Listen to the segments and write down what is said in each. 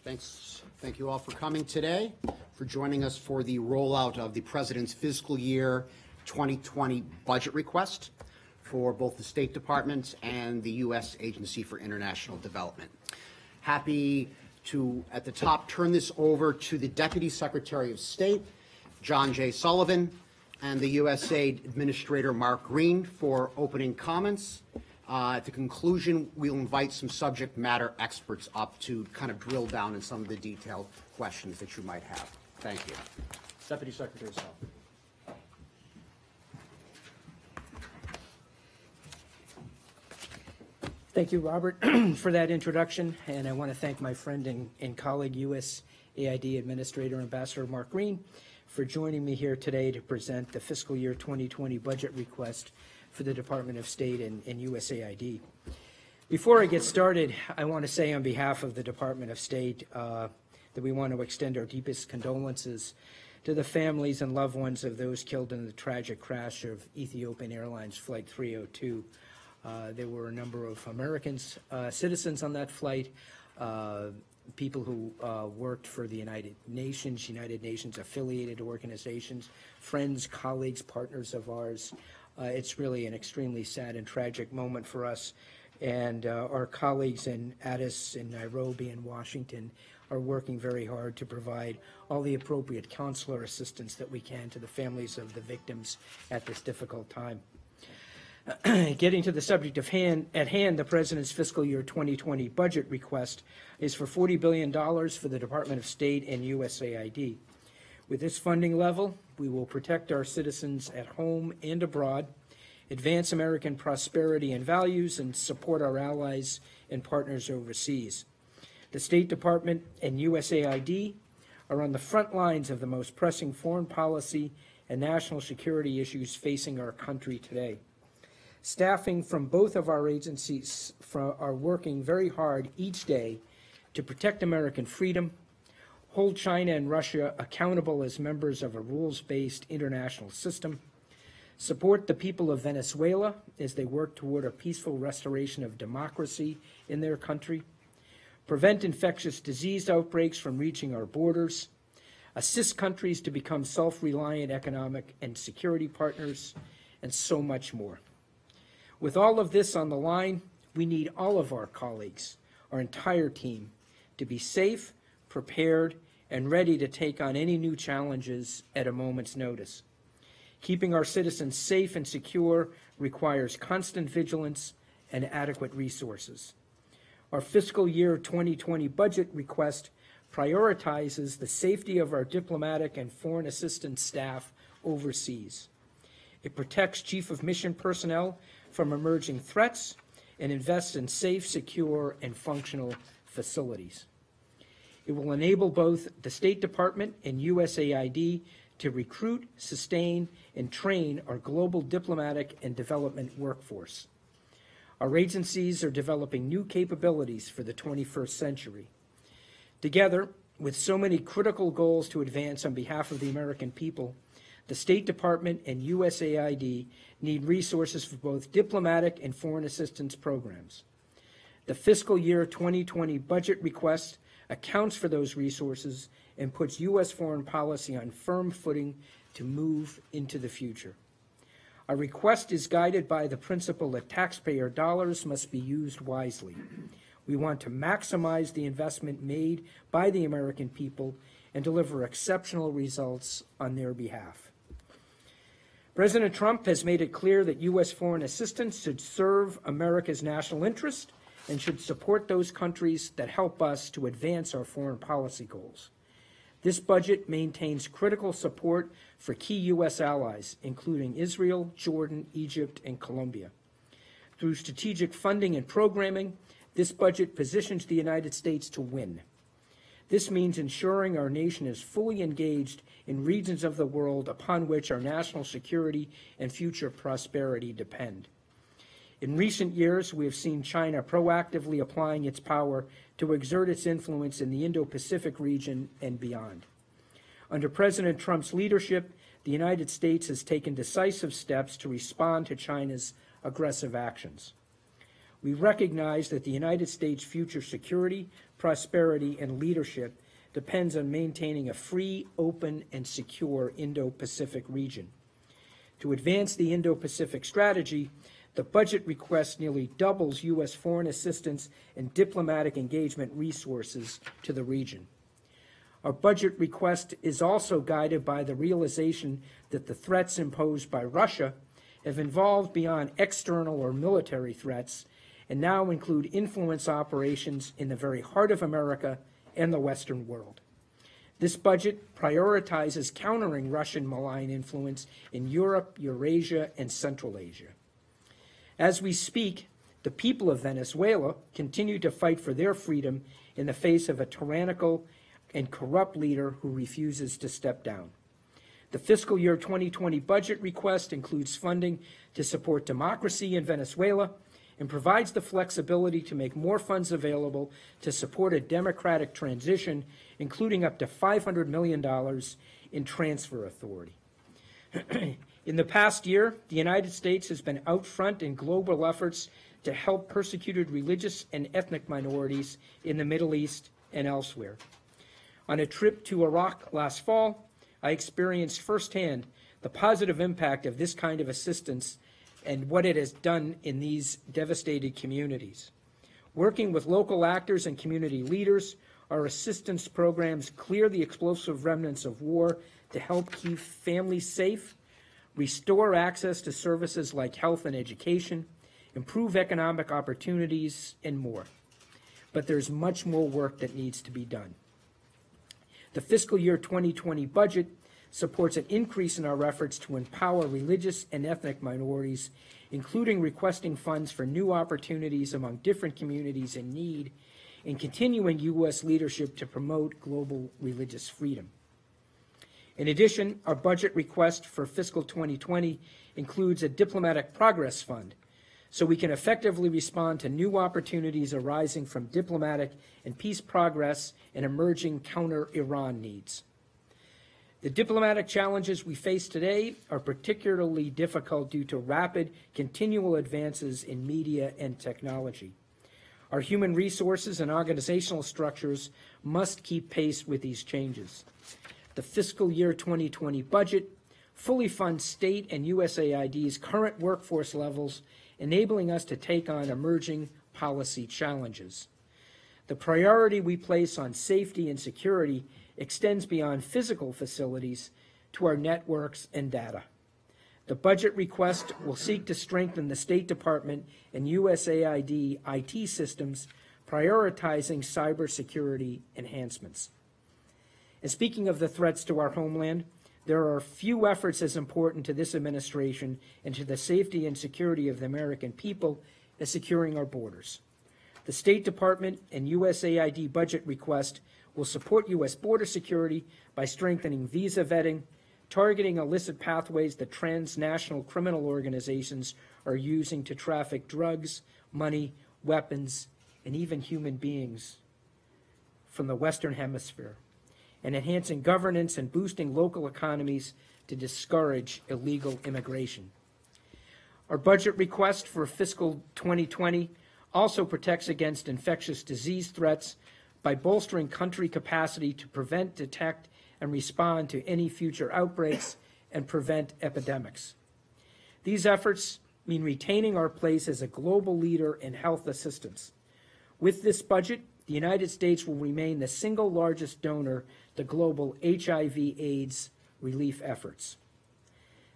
Thank you all for coming today, for joining us for the rollout of the President's fiscal year 2020 budget request for both the State Department and the U.S. Agency for International Development. Happy to, at the top, turn this over to the Deputy Secretary of State, John J. Sullivan, and the USAID Administrator, Mark Green, for opening comments. At the conclusion, we'll invite some subject matter experts up to kind of drill down in some of the detailed questions that you might have. Thank you. Deputy Secretary Sullivan. Thank you, Robert, for that introduction, and I want to thank my friend and colleague, USAID Administrator Ambassador Mark Green, for joining me here today to present the fiscal year 2020 budget request for the Department of State and USAID. Before I get started, I want to say on behalf of the Department of State that we want to extend our deepest condolences to the families and loved ones of those killed in the tragic crash of Ethiopian Airlines Flight 302. There were a number of Americans, citizens on that flight, people who worked for the United Nations affiliated organizations, friends, colleagues, partners of ours. It's really an extremely sad and tragic moment for us, and our colleagues in Addis, in Nairobi, and Washington are working very hard to provide all the appropriate consular assistance that we can to the families of the victims at this difficult time. Getting to the subject at hand, the President's fiscal year 2020 budget request is for $40 billion for the Department of State and USAID. With this funding level, we will protect our citizens at home and abroad, advance American prosperity and values, and support our allies and partners overseas. The State Department and USAID are on the front lines of the most pressing foreign policy and national security issues facing our country today. Staffing from both of our agencies are working very hard each day to protect American freedom, hold China and Russia accountable as members of a rules-based international system, support the people of Venezuela as they work toward a peaceful restoration of democracy in their country, prevent infectious disease outbreaks from reaching our borders, assist countries to become self-reliant economic and security partners, and so much more. With all of this on the line, we need all of our colleagues, our entire team, to be safe, prepared, and ready to take on any new challenges at a moment's notice. Keeping our citizens safe and secure requires constant vigilance and adequate resources. Our fiscal year 2020 budget request prioritizes the safety of our diplomatic and foreign assistance staff overseas. It protects Chief of Mission personnel from emerging threats and invests in safe, secure, and functional facilities. It will enable both the State Department and USAID to recruit, sustain, and train our global diplomatic and development workforce. Our agencies are developing new capabilities for the 21st century. Together, with so many critical goals to advance on behalf of the American people, the State Department and USAID need resources for both diplomatic and foreign assistance programs. The fiscal year 2020 budget request accounts for those resources and puts U.S. foreign policy on firm footing to move into the future. Our request is guided by the principle that taxpayer dollars must be used wisely. We want to maximize the investment made by the American people and deliver exceptional results on their behalf. President Trump has made it clear that U.S. foreign assistance should serve America's national interest and should support those countries that help us to advance our foreign policy goals. This budget maintains critical support for key U.S. allies, including Israel, Jordan, Egypt, and Colombia. Through strategic funding and programming, this budget positions the United States to win. This means ensuring our nation is fully engaged in regions of the world upon which our national security and future prosperity depend. In recent years, we have seen China proactively applying its power to exert its influence in the Indo-Pacific region and beyond. Under President Trump's leadership, the United States has taken decisive steps to respond to China's aggressive actions. We recognize that the United States' future security, prosperity, and leadership depends on maintaining a free, open, and secure Indo-Pacific region. To advance the Indo-Pacific strategy, the budget request nearly doubles U.S. foreign assistance and diplomatic engagement resources to the region. Our budget request is also guided by the realization that the threats imposed by Russia have evolved beyond external or military threats and now include influence operations in the very heart of America and the Western world. This budget prioritizes countering Russian malign influence in Europe, Eurasia, and Central Asia. As we speak, the people of Venezuela continue to fight for their freedom in the face of a tyrannical and corrupt leader who refuses to step down. The fiscal year 2020 budget request includes funding to support democracy in Venezuela and provides the flexibility to make more funds available to support a democratic transition, including up to $500 million in transfer authority. In the past year, the United States has been out front in global efforts to help persecuted religious and ethnic minorities in the Middle East and elsewhere. On a trip to Iraq last fall, I experienced firsthand the positive impact of this kind of assistance and what it has done in these devastated communities. Working with local actors and community leaders, our assistance programs clear the explosive remnants of war to help keep families safe, restore access to services like health and education, improve economic opportunities, and more. But there's much more work that needs to be done. The fiscal year 2020 budget supports an increase in our efforts to empower religious and ethnic minorities, including requesting funds for new opportunities among different communities in need and continuing U.S. leadership to promote global religious freedom. In addition, our budget request for fiscal 2020 includes a diplomatic progress fund so we can effectively respond to new opportunities arising from diplomatic and peace progress and emerging counter-Iran needs. The diplomatic challenges we face today are particularly difficult due to rapid, continual advances in media and technology. Our human resources and organizational structures must keep pace with these changes. The fiscal year 2020 budget fully funds state and USAID's current workforce levels, enabling us to take on emerging policy challenges. The priority we place on safety and security extends beyond physical facilities to our networks and data. The budget request will seek to strengthen the State Department and USAID IT systems, prioritizing cybersecurity enhancements. And speaking of the threats to our homeland, there are few efforts as important to this administration and to the safety and security of the American people as securing our borders. The State Department and USAID budget request will support U.S. border security by strengthening visa vetting, targeting illicit pathways that transnational criminal organizations are using to traffic drugs, money, weapons, and even human beings from the Western Hemisphere, and enhancing governance and boosting local economies to discourage illegal immigration. Our budget request for fiscal 2020 also protects against infectious disease threats by bolstering country capacity to prevent, detect, and respond to any future outbreaks and prevent epidemics. These efforts mean retaining our place as a global leader in health assistance. With this budget, the United States will remain the single largest donor to global HIV/AIDS relief efforts.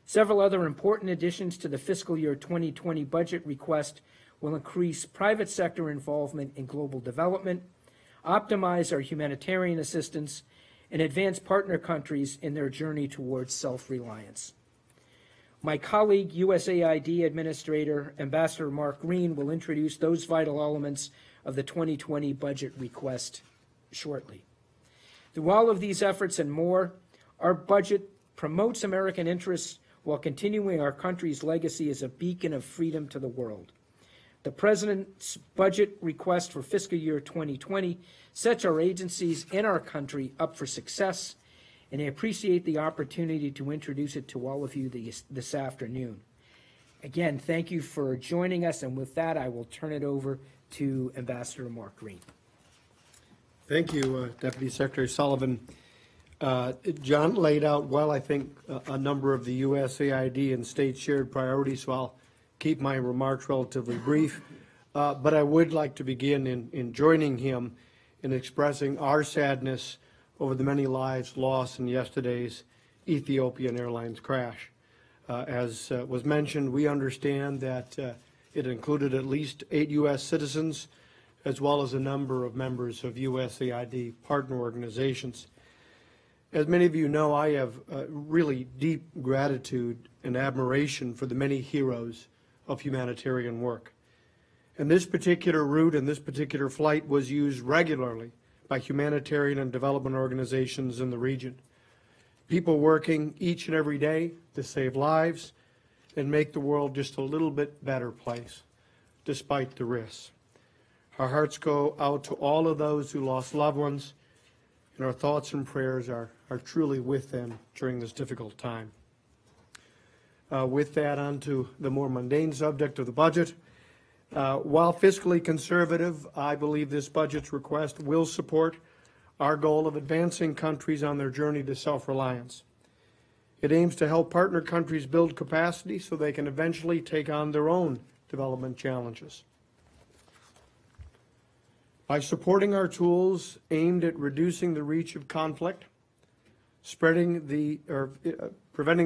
Several other important additions to the fiscal year 2020 budget request will increase private sector involvement in global development, optimize our humanitarian assistance, and advance partner countries in their journey towards self-reliance. My colleague, USAID Administrator Ambassador Mark Green, will introduce those vital elements of the 2020 budget request shortly. Through all of these efforts and more, our budget promotes American interests while continuing our country's legacy as a beacon of freedom to the world. The President's budget request for fiscal year 2020 sets our agencies and our country up for success, and I appreciate the opportunity to introduce it to all of you this afternoon. Again, thank you for joining us, and with that, I will turn it over to Ambassador Mark Green. Thank you, Deputy Secretary Sullivan. John laid out well, I think, a number of the USAID and state shared priorities, so I'll keep my remarks relatively brief. But I would like to begin in joining him in expressing our sadness over the many lives lost in yesterday's Ethiopian Airlines crash. As was mentioned, we understand that it included at least 8 U.S. citizens, as well as a number of members of USAID partner organizations. As many of you know, I have really deep gratitude and admiration for the many heroes of humanitarian work. And this particular route and this particular flight was used regularly by humanitarian and development organizations in the region. People working each and every day to save lives and make the world just a little bit better place, despite the risks. Our hearts go out to all of those who lost loved ones, and our thoughts and prayers are truly with them during this difficult time. With that, on to the more mundane subject of the budget. While fiscally conservative, I believe this budget's request will support our goal of advancing countries on their journey to self-reliance. It aims to help partner countries build capacity so they can eventually take on their own development challenges. By supporting our tools aimed at reducing the reach of conflict, preventing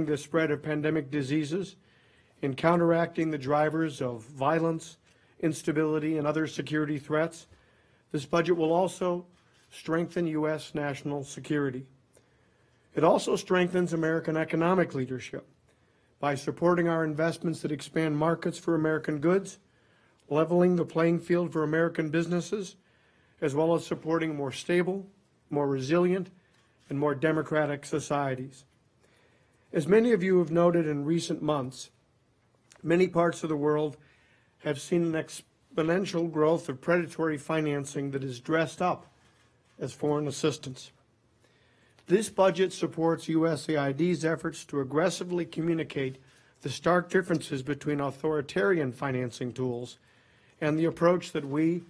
the spread of pandemic diseases, and counteracting the drivers of violence, instability, and other security threats, this budget will also strengthen U.S. national security. It also strengthens American economic leadership by supporting our investments that expand markets for American goods, leveling the playing field for American businesses, as well as supporting more stable, more resilient, and more democratic societies. As many of you have noted in recent months, many parts of the world have seen an exponential growth of predatory financing that is dressed up as foreign assistance. This budget supports USAID's efforts to aggressively communicate the stark differences between authoritarian financing tools and the approach that we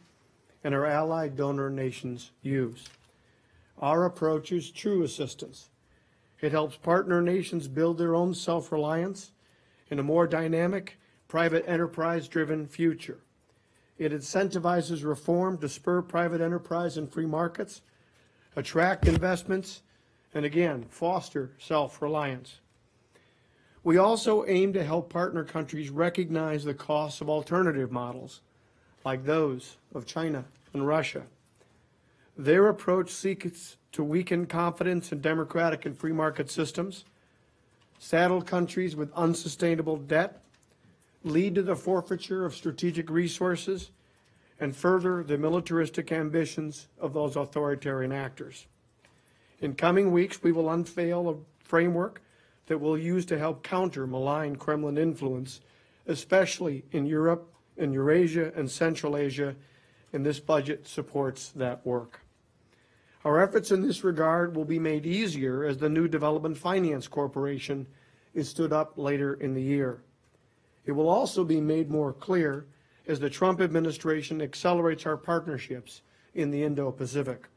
and our allied donor nations use. Our approach is true assistance. It helps partner nations build their own self-reliance in a more dynamic, private enterprise-driven future. It incentivizes reform to spur private enterprise and free markets, attract investments, and again, foster self-reliance. We also aim to help partner countries recognize the costs of alternative models, like those of China and Russia. Their approach seeks to weaken confidence in democratic and free market systems, saddle countries with unsustainable debt, lead to the forfeiture of strategic resources, and further the militaristic ambitions of those authoritarian actors. In coming weeks, we will unveil a framework that we'll use to help counter malign Kremlin influence, especially in Europe, in Eurasia, and Central Asia, and this budget supports that work. Our efforts in this regard will be made easier as the new Development Finance Corporation is stood up later in the year. It will also be made more clear as the Trump administration accelerates our partnerships in the Indo-Pacific.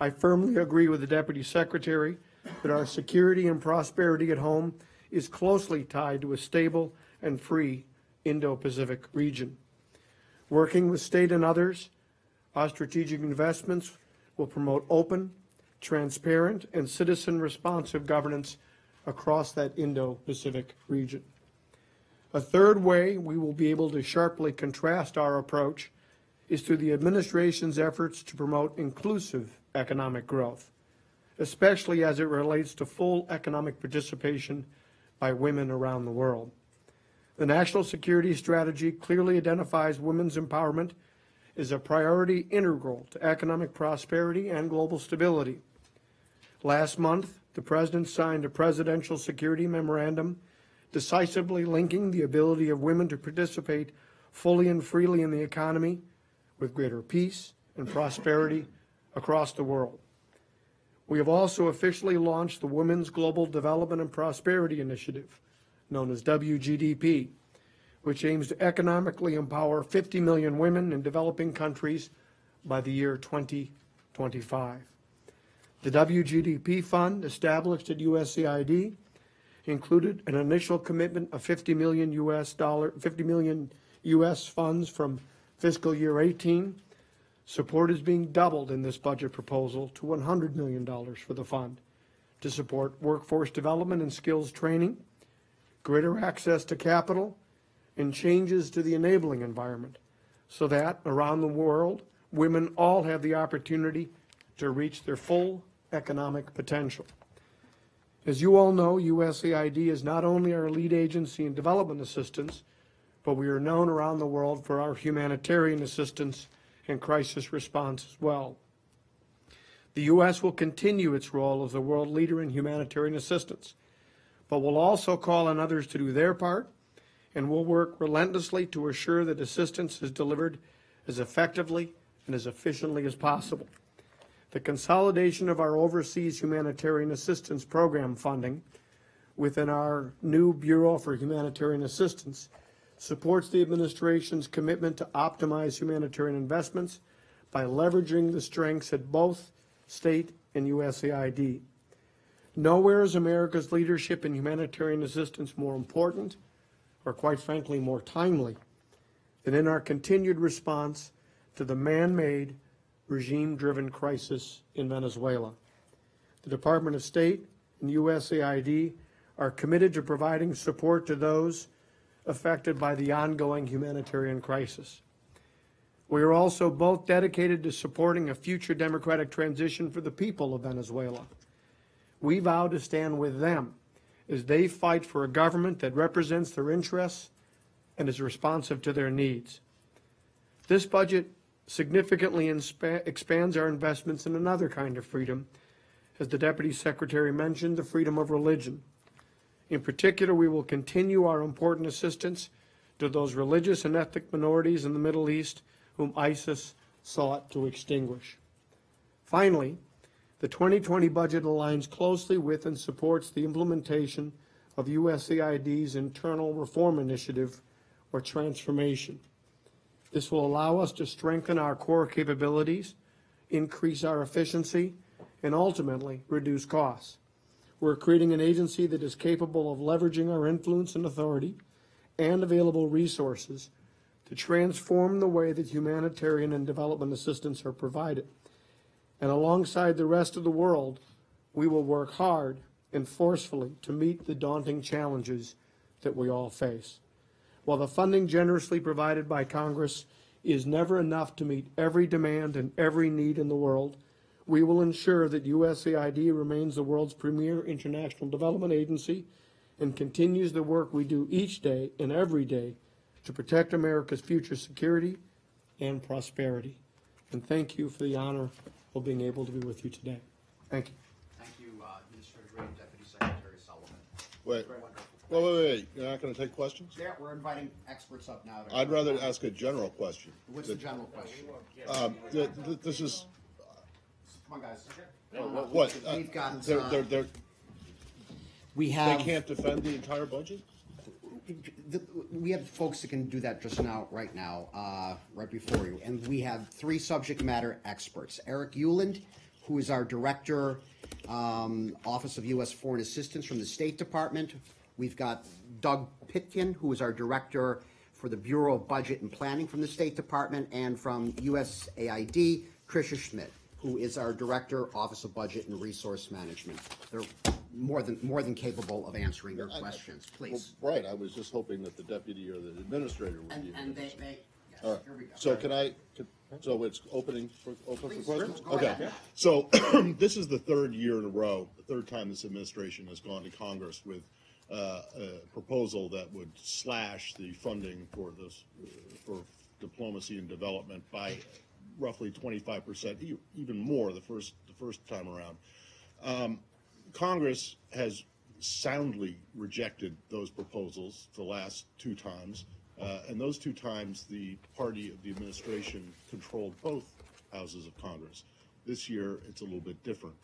I firmly agree with the Deputy Secretary that our security and prosperity at home is closely tied to a stable and free Indo-Pacific region. Working with state and others, our strategic investments will promote open, transparent, and citizen-responsive governance across that Indo-Pacific region. A third way we will be able to sharply contrast our approach is through the administration's efforts to promote inclusive economic growth, especially as it relates to full economic participation by women around the world. The National Security Strategy clearly identifies women's empowerment as a priority integral to economic prosperity and global stability. Last month, the President signed a presidential security memorandum decisively linking the ability of women to participate fully and freely in the economy with greater peace and prosperity across the world. We have also officially launched the Women's Global Development and Prosperity Initiative, known as WGDP, which aims to economically empower 50 million women in developing countries by the year 2025. The WGDP Fund, established at USAID, included an initial commitment of $50 million US funds from fiscal year 18. Support is being doubled in this budget proposal to $100 million for the fund to support workforce development and skills training, greater access to capital, and changes to the enabling environment so that around the world, women all have the opportunity to reach their full economic potential. As you all know, USAID is not only our lead agency in development assistance, but we are known around the world for our humanitarian assistance and crisis response as well. The U.S. will continue its role as the world leader in humanitarian assistance, but will also call on others to do their part, and will work relentlessly to assure that assistance is delivered as effectively and as efficiently as possible. The consolidation of our overseas humanitarian assistance program funding within our new Bureau for Humanitarian Assistance supports the administration's commitment to optimize humanitarian investments by leveraging the strengths at both state and USAID. Nowhere is America's leadership in humanitarian assistance more important, or quite frankly, more timely, than in our continued response to the man-made, regime-driven crisis in Venezuela. The Department of State and USAID are committed to providing support to those affected by the ongoing humanitarian crisis. We are also both dedicated to supporting a future democratic transition for the people of Venezuela. We vow to stand with them as they fight for a government that represents their interests and is responsive to their needs. This budget significantly expands our investments in another kind of freedom, as the Deputy Secretary mentioned, the freedom of religion. In particular, we will continue our important assistance to those religious and ethnic minorities in the Middle East whom ISIS sought to extinguish. Finally, the 2020 budget aligns closely with and supports the implementation of USAID's internal reform initiative, or transformation. This will allow us to strengthen our core capabilities, increase our efficiency, and ultimately reduce costs. We're creating an agency that is capable of leveraging our influence and authority and available resources to transform the way that humanitarian and development assistance are provided. And alongside the rest of the world, we will work hard and forcefully to meet the daunting challenges that we all face. While the funding generously provided by Congress is never enough to meet every demand and every need in the world, we will ensure that USAID remains the world's premier international development agency and continues the work we do each day and every day to protect America's future security and prosperity. And thank you for the honor of being able to be with you today. Thank you. Thank you, Administrator Green, Deputy Secretary Sullivan. Wait, wait. You're not going to take questions? Yeah, we're inviting experts up now. I'd rather ask a general question. What's the general question? This is, Come on, guys. what? We've got, They we have, can't defend the entire budget? we have folks that can do that just now, right now, right before you. And we have three subject matter experts. Eric Euland, who is our Director, Office of U.S. Foreign Assistance from the State Department. We've got Doug Pitkin, who is our Director for the Bureau of Budget and Planning from the State Department, and from USAID, Tricia Schmidt, who is our Director, Office of Budget and Resource Management. They're more than capable of answering your questions. Please. Well, right, I was just hoping that the deputy or the administrator would be. And they yes, All right. here we go. So so it's open for Please, questions? go Okay. ahead. So this is the third year in a row, the third time this administration has gone to Congress with a proposal that would slash the funding for this, for diplomacy and development by roughly 25%, even more the first time around. Congress has soundly rejected those proposals the last two times, and those two times the party of the administration controlled both houses of Congress. This year it's a little bit different.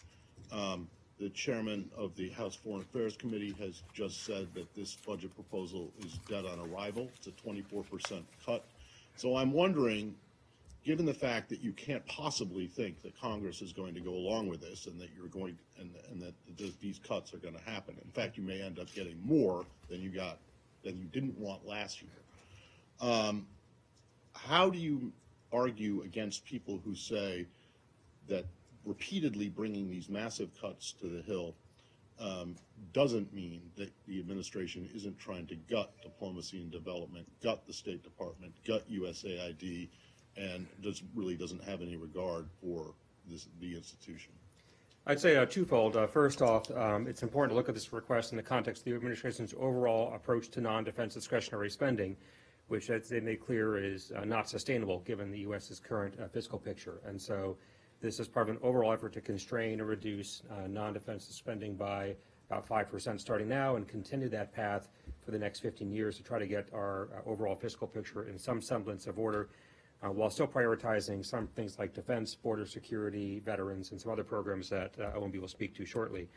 The chairman of the House Foreign Affairs Committee has just said that this budget proposal is dead on arrival. It's a 24% cut. So I'm wondering, given the fact that you can't possibly think that Congress is going to go along with this and that you're going and that these cuts are going to happen. In fact, you may end up getting more than you didn't want last year. How do you argue against people who say that repeatedly bringing these massive cuts to the Hill doesn't mean that the administration isn't trying to gut diplomacy and development, gut the State Department, gut USAID, and really doesn't have any regard for the institution? I'd say twofold. First off, it's important to look at this request in the context of the administration's overall approach to non-defense discretionary spending, which, as they made clear, is not sustainable given the U.S.'s current fiscal picture. And so this is part of an overall effort to constrain or reduce non-defense spending by about 5% starting now and continue that path for the next 15 years to try to get our overall fiscal picture in some semblance of order, while still prioritizing some things like defense, border security, veterans, and some other programs that OMB will speak to shortly.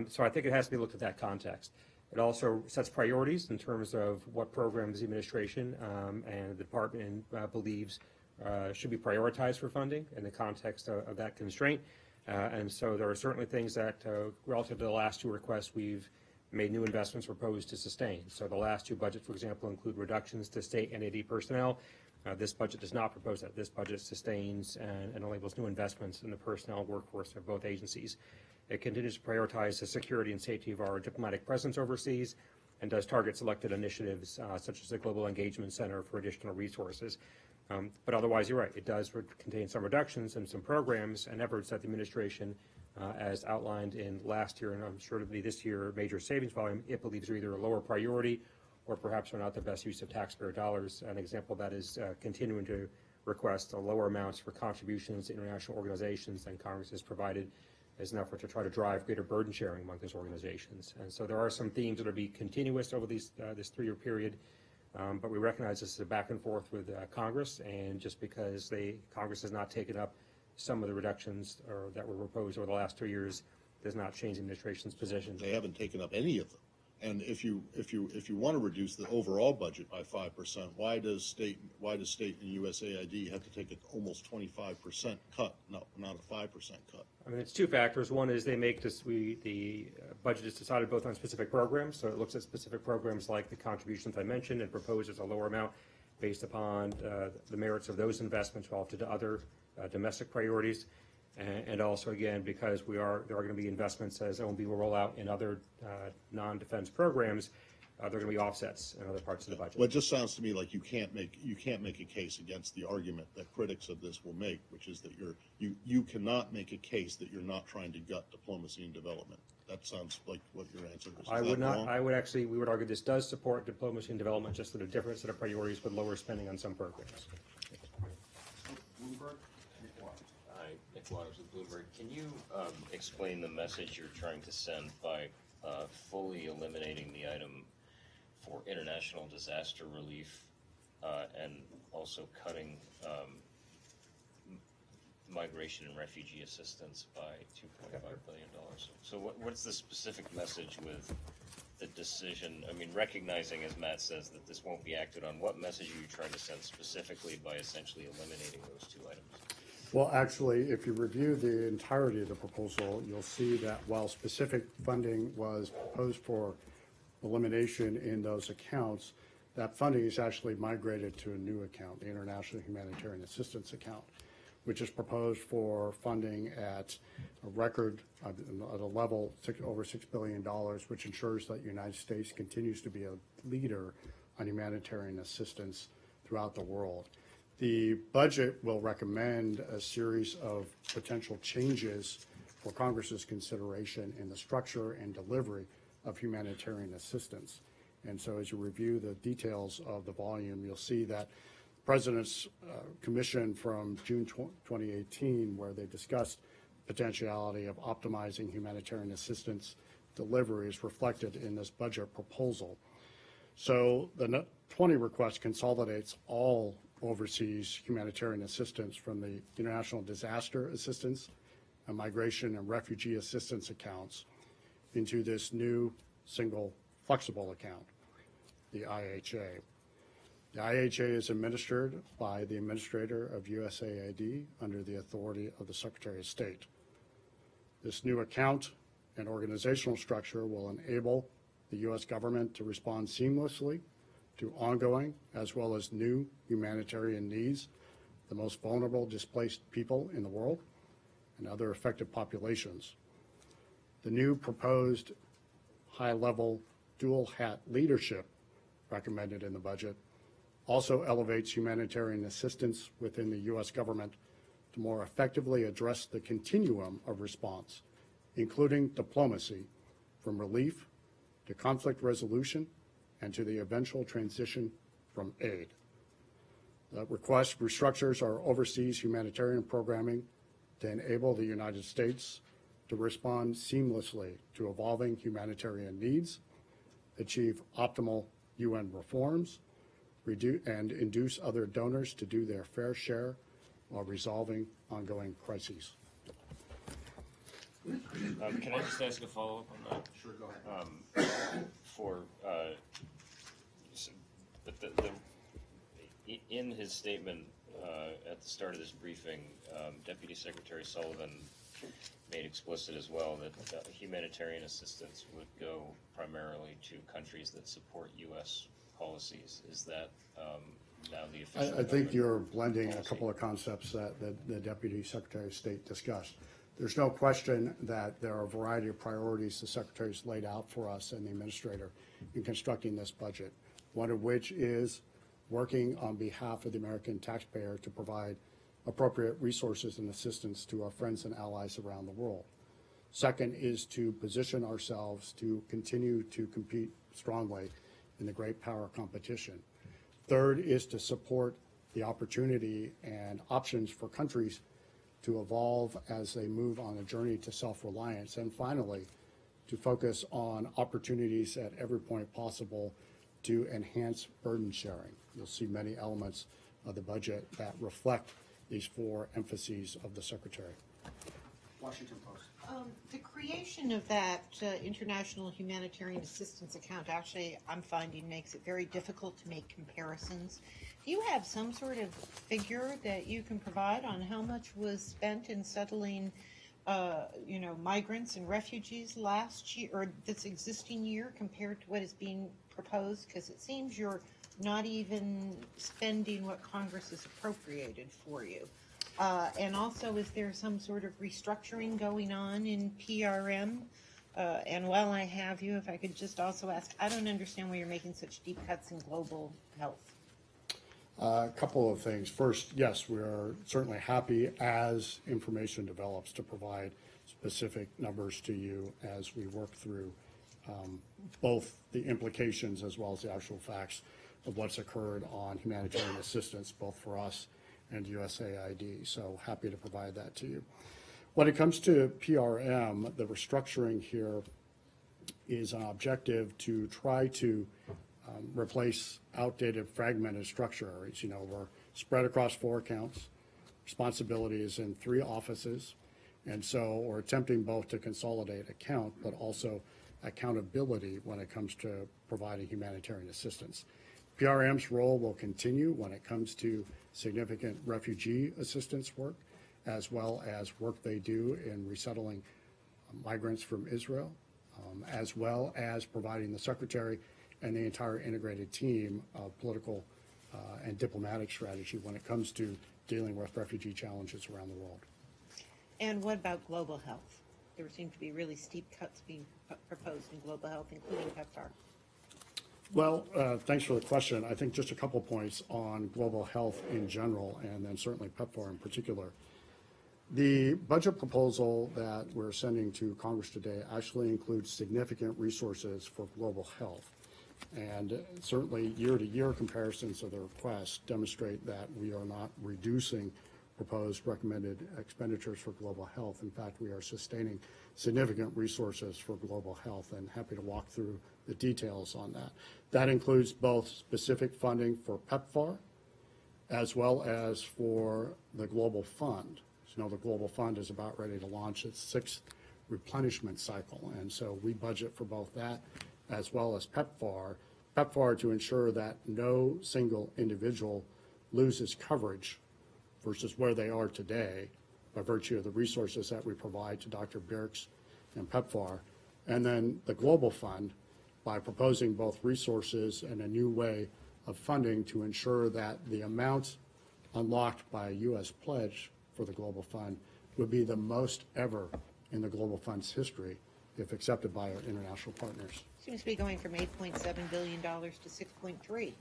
So I think it has to be looked at that context. It also sets priorities in terms of what programs the administration and the department believes should be prioritized for funding in the context of that constraint. And so there are certainly things that, relative to the last two requests, we've made new investments proposed to sustain. So the last two budgets, for example, include reductions to state NAD personnel. This budget does not propose that. This budget sustains and enables new investments in the personnel workforce of both agencies. It continues to prioritize the security and safety of our diplomatic presence overseas and does target selected initiatives such as the Global Engagement Center for additional resources. But otherwise, you're right. It does contain some reductions in some programs and efforts that the administration, as outlined in last year, and I'm sure to be this year, major savings volume, it believes are either a lower priority or perhaps are not the best use of taxpayer dollars. An example of that is continuing to request lower amounts for contributions to international organizations than Congress has provided as an effort to try to drive greater burden sharing among those organizations. And so there are some themes that will be continuous over this 3-year period. But we recognize this is a back and forth with Congress, and just because Congress has not taken up some of the reductions that were proposed over the last 2 years does not change the administration's position. They haven't taken up any of them. And if you want to reduce the overall budget by 5%, why does state and USAID have to take an almost 25% cut, not a 5% cut? I mean, it's two factors. One is they make the budget is decided both on specific programs, so it looks at specific programs like the contributions I mentioned and proposes a lower amount based upon the merits of those investments relative to other domestic priorities. And also, again, because there are going to be investments as OMB will roll out in other non-defense programs, there are going to be offsets in other parts of the budget. Well, it just sounds to me like you can't make a case against the argument that critics of this will make, which is that you cannot make a case that you're not trying to gut diplomacy and development. That sounds like what your answer is. I would not. I would actually. We would argue this does support diplomacy and development, just at a different set of priorities with lower spending on some programs. Bloomberg. Hi, Nick Waters with Bloomberg. Can you explain the message you're trying to send by fully eliminating the item for international disaster relief and also cutting migration and refugee assistance by $2.5 billion? So what's the specific message with the decision? I mean, recognizing, as Matt says, that this won't be acted on, what message are you trying to send specifically by essentially eliminating those two items? Well, actually, if you review the entirety of the proposal, you'll see that while specific funding was proposed for elimination in those accounts, that funding is actually migrated to a new account, the International Humanitarian Assistance Account, which is proposed for funding at a record, at a level over $6 billion, which ensures that the United States continues to be a leader on humanitarian assistance throughout the world. The budget will recommend a series of potential changes for Congress's consideration in the structure and delivery of humanitarian assistance. And so as you review the details of the volume, you'll see that the President's commission from June 2018, where they discussed potentiality of optimizing humanitarian assistance delivery, is reflected in this budget proposal. So the 20 request consolidates all overseas humanitarian assistance from the International Disaster Assistance and migration and refugee assistance accounts into this new single flexible account, the IHA. The IHA is administered by the Administrator of USAID under the authority of the Secretary of State. This new account and organizational structure will enable the U.S. government to respond seamlessly to ongoing as well as new humanitarian needs, the most vulnerable displaced people in the world, and other affected populations. The new proposed high-level dual-hat leadership recommended in the budget also elevates humanitarian assistance within the U.S. government to more effectively address the continuum of response, including diplomacy, from relief to conflict resolution and to the eventual transition from aid. The request restructures our overseas humanitarian programming to enable the United States to respond seamlessly to evolving humanitarian needs, achieve optimal UN reforms, and induce other donors to do their fair share while resolving ongoing crises. Can I just ask a follow-up on that? Sure, go ahead. In his statement at the start of this briefing, Deputy Secretary Sullivan made explicit as well that humanitarian assistance would go primarily to countries that support U.S. policies. Is that now the official? I think you're blending a couple of concepts that the Deputy Secretary of State discussed. There's no question that there are a variety of priorities the Secretary's laid out for us and the Administrator in constructing this budget, one of which is working on behalf of the American taxpayer to provide appropriate resources and assistance to our friends and allies around the world. Second is to position ourselves to continue to compete strongly in the great power competition. Third is to support the opportunity and options for countries to evolve as they move on a journey to self-reliance. And finally, to focus on opportunities at every point possible to enhance burden sharing. You'll see many elements of the budget that reflect these four emphases of the Secretary. Washington Post. The creation of that international humanitarian assistance account actually, I'm finding, makes it very difficult to make comparisons. Do you have some sort of figure that you can provide on how much was spent in settling, migrants and refugees last year or this existing year compared to what is being proposed? Because it seems you're not even spending what Congress has appropriated for you. And also, is there some sort of restructuring going on in PRM? And while I have you, if I could just also ask, I don't understand why you're making such deep cuts in global health. A couple of things. First, yes, we are certainly happy as information develops to provide specific numbers to you as we work through both the implications as well as the actual facts of what's occurred on humanitarian assistance, both for us and USAID. So happy to provide that to you. When it comes to PRM, the restructuring here is an objective to try to replace outdated fragmented structure areas. We're spread across 4 accounts, responsibility is in 3 offices, and so we're attempting both to consolidate account but also accountability when it comes to providing humanitarian assistance. PRM's role will continue when it comes to significant refugee assistance work, as well as work they do in resettling migrants from Israel, as well as providing the Secretary and the entire integrated team of political and diplomatic strategy when it comes to dealing with refugee challenges around the world. And what about global health? There seem to be really steep cuts being proposed in global health, including PEPFAR. Well, thanks for the question. I think just a couple points on global health in general, and then certainly PEPFAR in particular. The budget proposal that we're sending to Congress today actually includes significant resources for global health. And certainly year-to-year comparisons of the requests demonstrate that we are not reducing proposed recommended expenditures for global health. In fact, we are sustaining significant resources for global health, and happy to walk through the details on that. That includes both specific funding for PEPFAR as well as for the Global Fund. you know, the Global Fund is about ready to launch its 6th replenishment cycle. And so we budget for both that as well as PEPFAR to ensure that no single individual loses coverage versus where they are today by virtue of the resources that we provide to Dr. Birx and PEPFAR. And then the Global Fund by proposing both resources and a new way of funding to ensure that the amounts unlocked by a U.S. pledge for the Global Fund would be the most ever in the Global Fund's history if accepted by our international partners. Seems to be going from $8.7 billion to 6.3.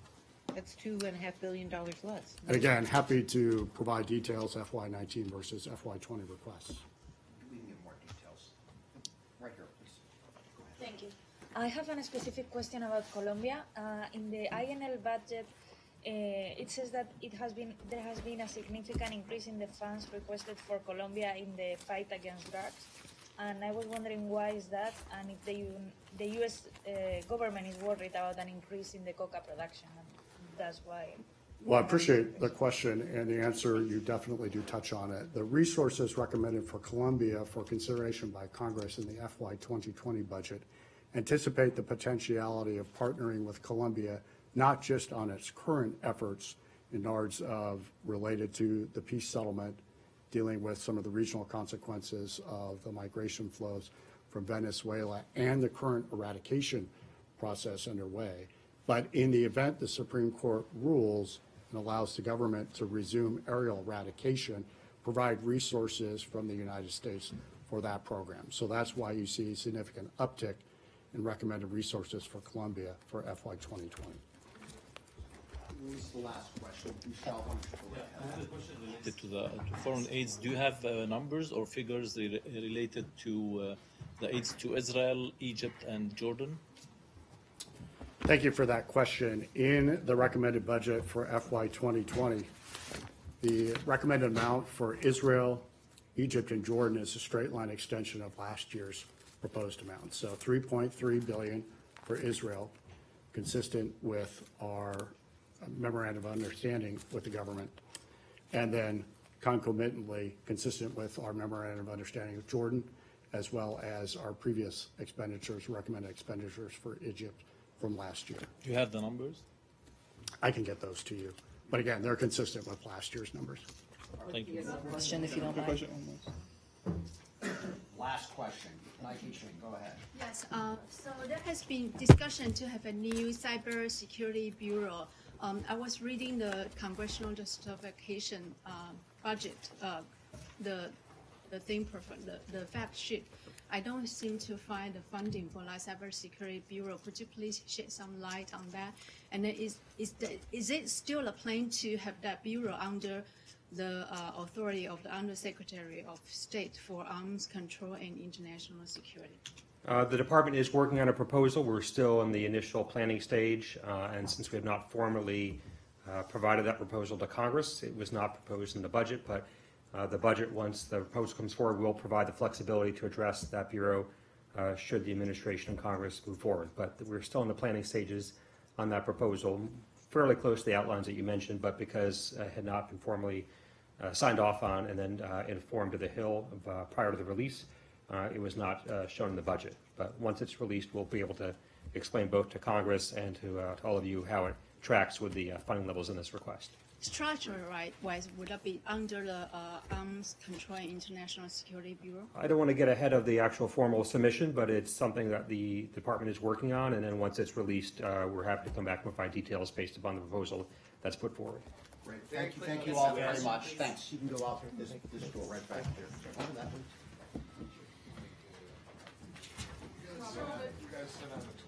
That's $2.5 billion less. And again, happy to provide details FY19 versus FY20 requests. We can get more details. Right here, please. Thank you. I have a specific question about Colombia. In the INL budget, it says that there has been a significant increase in the funds requested for Colombia in the fight against drugs. And I was wondering why is that, and if the U.S. government is worried about an increase in the coca production, and that's why. Well, I appreciate the question, and the answer, you definitely do touch on it. The resources recommended for Colombia for consideration by Congress in the FY 2020 budget anticipate the potentiality of partnering with Colombia, not just on its current efforts in regards of related to the peace settlement, dealing with some of the regional consequences of the migration flows from Venezuela and the current eradication process underway. But in the event the Supreme Court rules and allows the government to resume aerial eradication, provide resources from the United States for that program. So that's why you see a significant uptick in recommended resources for Colombia for FY 2020. This is the last question. Michelle, why don't you go ahead? I have a question related to foreign aids. Do you have numbers or figures related to the aids to Israel, Egypt, and Jordan? Thank you for that question. In the recommended budget for FY 2020, the recommended amount for Israel, Egypt, and Jordan is a straight line extension of last year's proposed amount. So $3.3 billion for Israel, consistent with our memorandum of understanding with the government, and then concomitantly consistent with our memorandum of understanding with Jordan, as well as our previous expenditures, recommended expenditures for Egypt from last year. Do you have the numbers? I can get those to you. But again, they're consistent with last year's numbers. Thank you. Question, if you don't mind. Last question. Nike Ching, go ahead. Yes, so there has been discussion to have a new cybersecurity bureau. I was reading the congressional justification budget, the fact sheet. I don't seem to find the funding for the cybersecurity bureau. Could you please shed some light on that? And then is it still a plan to have that bureau under the authority of the Undersecretary of State for Arms Control and International Security? The department is working on a proposal. We're still in the initial planning stage, and since we have not formally provided that proposal to Congress, it was not proposed in the budget, but the budget, once the proposal comes forward, will provide the flexibility to address that bureau should the administration and Congress move forward. But we're still in the planning stages on that proposal, fairly close to the outlines that you mentioned, but because it had not been formally signed off on and then informed to the Hill prior to the release, it was not shown in the budget. But once it's released, we'll be able to explain both to Congress and to all of you how it tracks with the funding levels in this request. Structure-wise, would that be under the Arms Control and International Security Bureau? I don't want to get ahead of the actual formal submission, but it's something that the department is working on, and then once it's released, we're happy to come back and provide details based upon the proposal that's put forward. Great. Thank you all very much. Thanks. You can go out this door right back there. Over that one. You guys sit on the